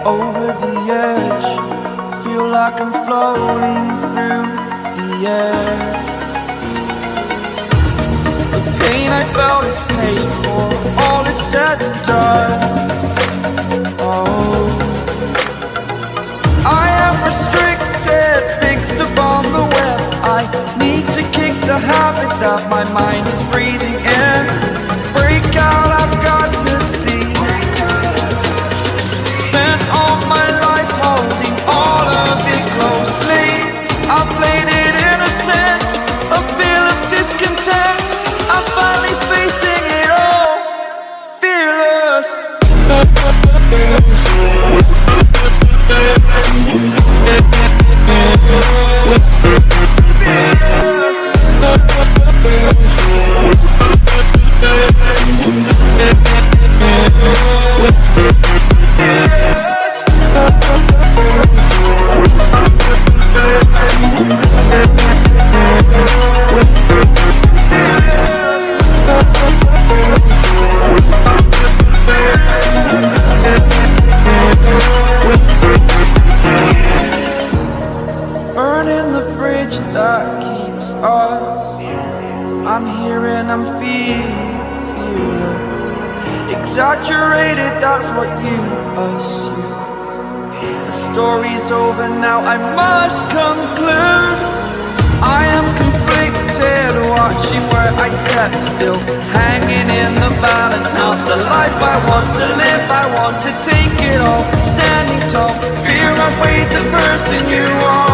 Over the edge, feel like I'm floating through the air. The pain I felt is paid for, all is said and done. Oh, I am restricted, fixed upon the web. I need to kick the habit that my mind is breathing in. Break out, I've got to see. Spent all my life holding all of it closely. I played it innocent, a feel of discontent. I'm finally facing it all, fearless. Burning the bridge that keeps us. I'm here and I'm feeling fearless. Exaggerated, that's what you assume. The story's over now, I must conclude. I am conflicted, watching where I step still, hanging in the balance. Not the life I want to live, I want to take it all. Standing tall, fear I weighed the person you are.